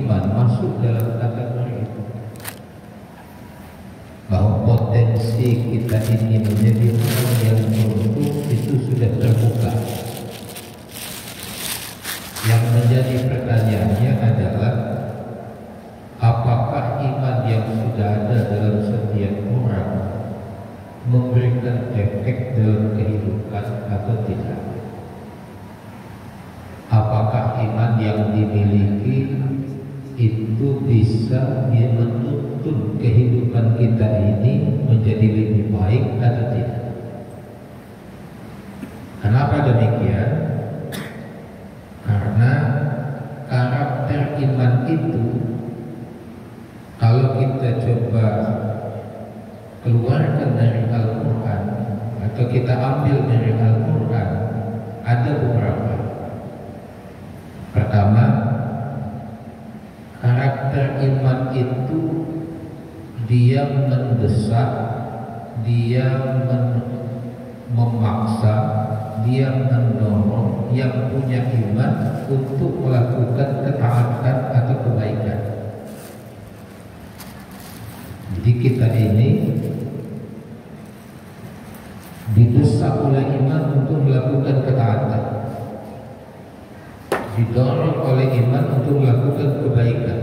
iman masuk dalam kategori itu, bahwa potensi kita ini menjadi orang yang beruntung itu sudah terbuka. Yang menjadi pertanyaannya adalah apakah iman yang sudah ada dalam setiap orang memberikan efek dalam kehidupan atau tidak? Apakah iman yang dimiliki itu bisa menuntun kehidupan kita ini menjadi lebih baik atau tidak? Kenapa demikian? Karena karakter iman itu kalau kita coba keluarkan dari Al-Quran atau kita ambil dari Al-Quran, ada beberapa. Pertama, karakter iman itu dia mendesak, dia memaksa, dia mendorong yang punya iman untuk melakukan ketaatan atau kebaikan. Jadi kita ini didesak oleh iman untuk melakukan ketaatan, didorong oleh iman untuk melakukan kebaikan.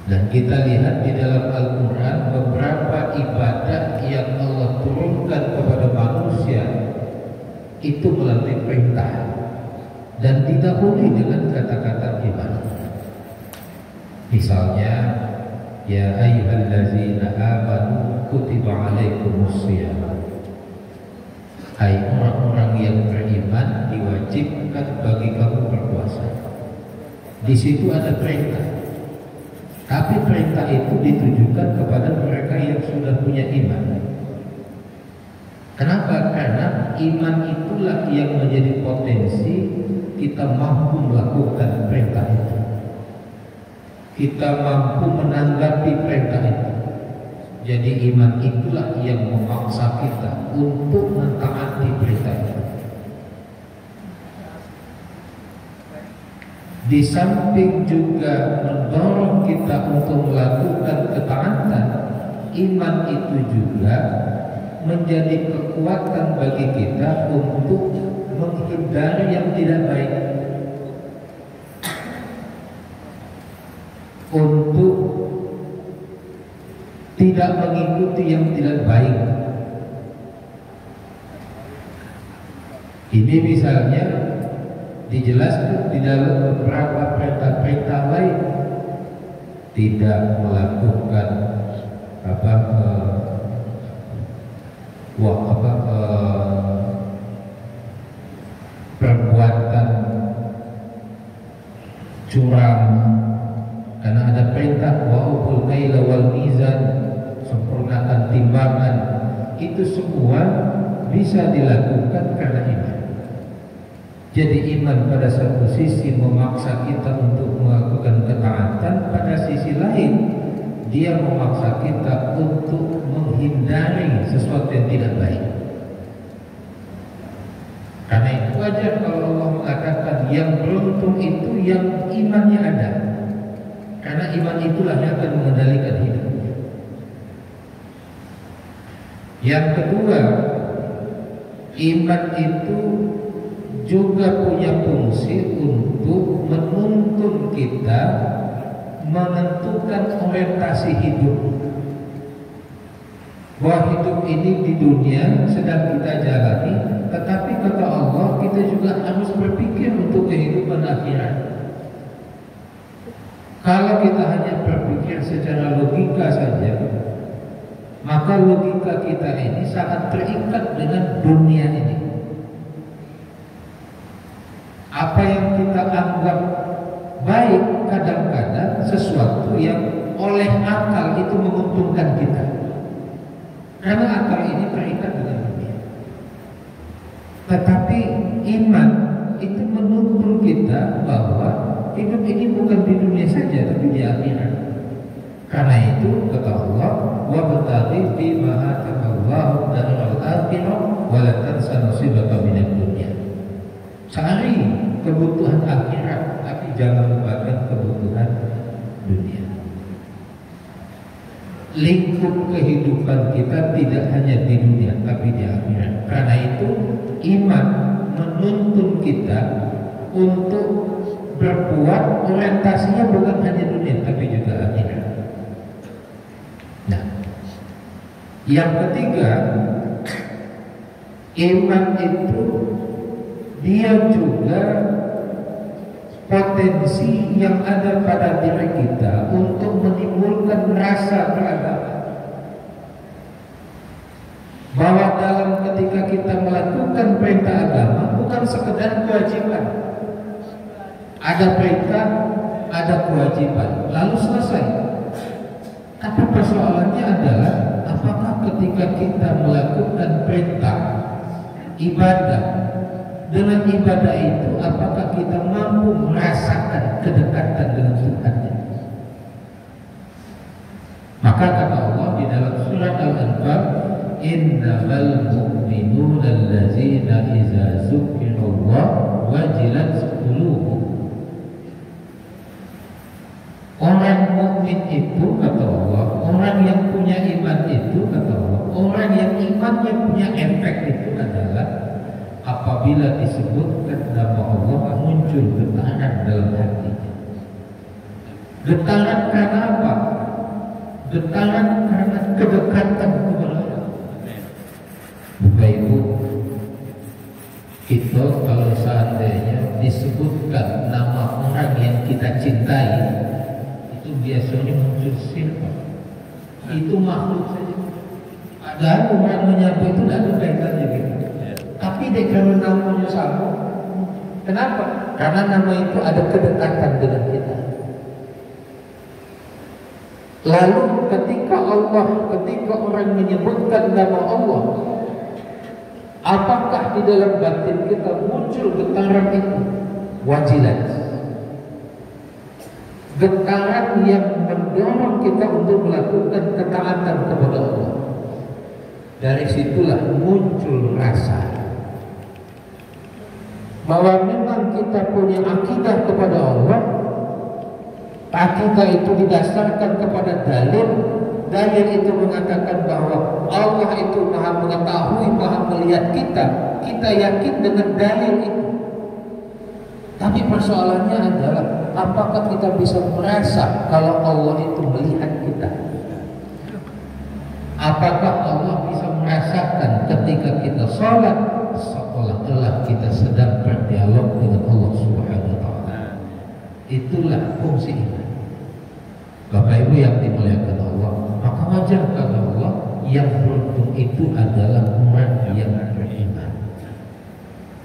Dan kita lihat di dalam Al-Quran beberapa ibadah yang Allah turunkan kepada manusia itu melalui perintah dan didahului dengan kata-kata iman. Misalnya, ya ayyuhallazina amanu kutiba alaikumusshiyam. Hai orang-orang yang beriman, diwajibkan bagi kamu berpuasa. Di situ ada perintah. Tapi perintah itu ditujukan kepada mereka yang sudah punya iman. Kenapa? Karena iman itulah yang menjadi potensi kita mampu melakukan perintah itu. Kita mampu menanggapi perintah itu. Jadi iman itulah yang memaksa kita untuk mentaati perintah itu. Di samping juga mendorong kita untuk melakukan ketaatan, iman itu juga menjadi kekuatan bagi kita untuk menghindari yang tidak baik, untuk tidak mengikuti yang tidak baik. Ini misalnya dijelaskan di dalam beberapa perintah-perintah lain, tidak melakukan perbuatan curang, karena ada perintah wa'uful kaila wal mizan, sempurnakan timbangan. Itu semua bisa dilakukan karena iman. Jadi iman pada satu sisi memaksa kita untuk melakukan ketaatan, pada sisi lain dia memaksa kita untuk menghindari sesuatu yang tidak baik. Karena itu wajar kalau Allah mengatakan yang beruntung itu yang imannya ada, karena iman itulah yang akan mengendalikan hidupnya. Yang kedua, iman itu juga punya fungsi untuk menuntun kita menentukan orientasi hidup. Bahwa hidup ini di dunia sedang kita jalani, tetapi kata Allah kita juga harus berpikir untuk kehidupan akhirat. Kalau kita hanya berpikir secara logika saja, maka logika kita ini sangat terikat dengan dunia ini. Apa yang kita anggap baik kadang-kadang sesuatu yang oleh akal itu menguntungkan kita, karena akal ini terikat dengan dunia. Tetapi iman itu menuntun kita bahwa hidup ini bukan di dunia saja, tapi di akhirat. Karena itu kata Allah, wa bataghi fi ma atakallahu daral akhirah wa la tansa nasibaka minad dunya. Cari kebutuhan akhirat, tapi jangan lingkup kehidupan kita tidak hanya di dunia tapi di akhirat. Karena itu iman menuntun kita untuk berbuat orientasinya bukan hanya dunia tapi juga akhirat. Nah, yang ketiga, iman itu dia juga potensi yang ada pada diri kita untuk menimbulkan rasa beragama. Bahwa dalam ketika kita melakukan perintah agama bukan sekedar kewajiban. Ada perintah, ada kewajiban, lalu selesai. Tapi persoalannya adalah apakah ketika kita melakukan perintah ibadah, dengan ibadah itu apakah kita mampu merasakan kedekatan dengan Tuhan? Maka kata Allah di dalam surat Al-Anfal, innamal mu'minuna allazina idza dzukirallah wajilat qulubuhum. Orang mukmin itu kata Allah, orang yang punya iman itu kata Allah, orang yang imannya punya efek itu adalah apabila disebutkan nama Allah muncul getaran dalam hatinya. Getaran karena apa? Getaran karena kedekatan kepada Allah. Bapak Ibu, kita kalau seandainya disebutkan nama orang yang kita cintai, itu biasanya muncul siapa? Itu makhluk saja. Padahal orang menyapa itu tidak ada kaitannya gitu. Tapi dia kalau namanya sama, kenapa? Karena nama itu ada kedekatan dengan kita. Lalu ketika orang menyebutkan nama Allah, apakah di dalam batin kita muncul getaran itu? Wajilat. Getaran yang mendorong kita untuk melakukan ketaatan kepada Allah. Dari situlah muncul rasa bahwa memang kita punya akidah kepada Allah. Akidah itu didasarkan kepada dalil. Dalil itu mengatakan bahwa Allah itu maha mengetahui, maha melihat kita. Kita yakin dengan dalil itu. Tapi persoalannya adalah apakah kita bisa merasa kalau Allah itu melihat kita? Apakah Allah bisa merasakan ketika kita sholat seolah-olah kita sedang berdialog dengan Allah Subhanahu wa Ta'ala? Itulah fungsi iman. Bapak Ibu yang dimuliakan Allah, maka wajar kata Allah, yang beruntung itu adalah orang yang beriman.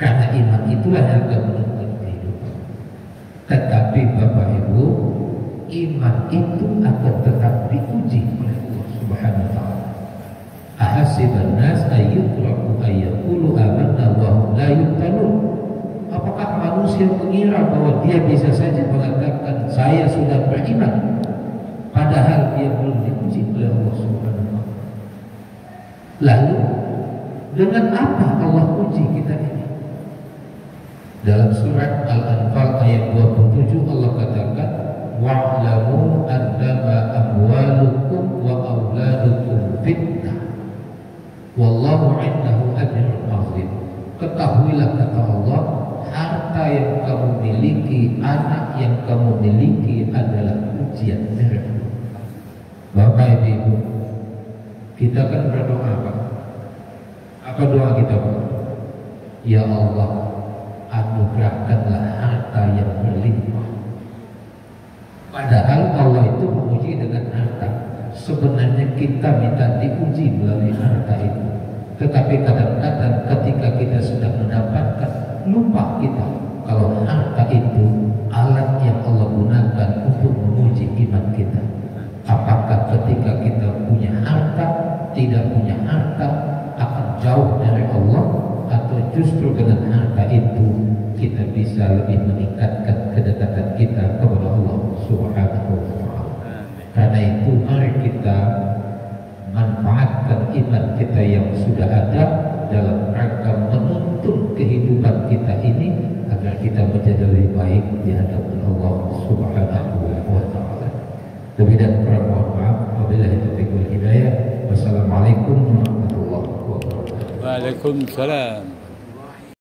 Karena iman itulah yang akan menuntun kehidupan. Tetapi Bapak Ibu, iman itu akan tetap diuji oleh Allah Subhanahu wa Ta'ala. Ahasiban nas ayyutraku ayyaqulu amanna wa hum la yuftanun. Apakah manusia mengira bahwa dia bisa saja mengatakan saya sudah beriman, padahal dia belum diuji oleh Allah Subhanahu wa Ta'ala? Lalu dengan apa Allah uji kita ini? Dalam surat Al-Anfal ayat 27 Allah katakan, wa'lamu annama amwalukum wa auladukum fitnah wallahu 'indahu ajrun 'azim. Ketahuilah kata Allah, harta yang kamu miliki, anak yang kamu miliki adalah ujian dari Allah. Bapak Ibu, kita kan berdoa Pak. Apa doa kita Pak? Ya Allah, anugerahkanlah harta yang berlimpah. Padahal Allah itu menguji dengan harta. Sebenarnya kita minta diuji melalui harta itu. Tetapi kadang-kadang ketika kita sudah mendapatkan, lupa kita kalau harta itu alat yang Allah gunakan untuk menguji iman kita. Apakah ketika kita punya harta, tidak punya harta, akan jauh dari Allah, atau justru dengan harta itu kita bisa lebih meningkatkan kedekatan kita kepada Allah Subhanahu wa Ta'ala. Karena itu mari kita manfaatkan iman kita yang sudah ada dalam rangka menuntun kehidupan kita ini agar kita menjadi lebih baik di hadapan Allah Subhanahu wa Ta'ala. Lebih dan kurang mohon maaf. Wabillahi taufiq wal Waalaikumsalam.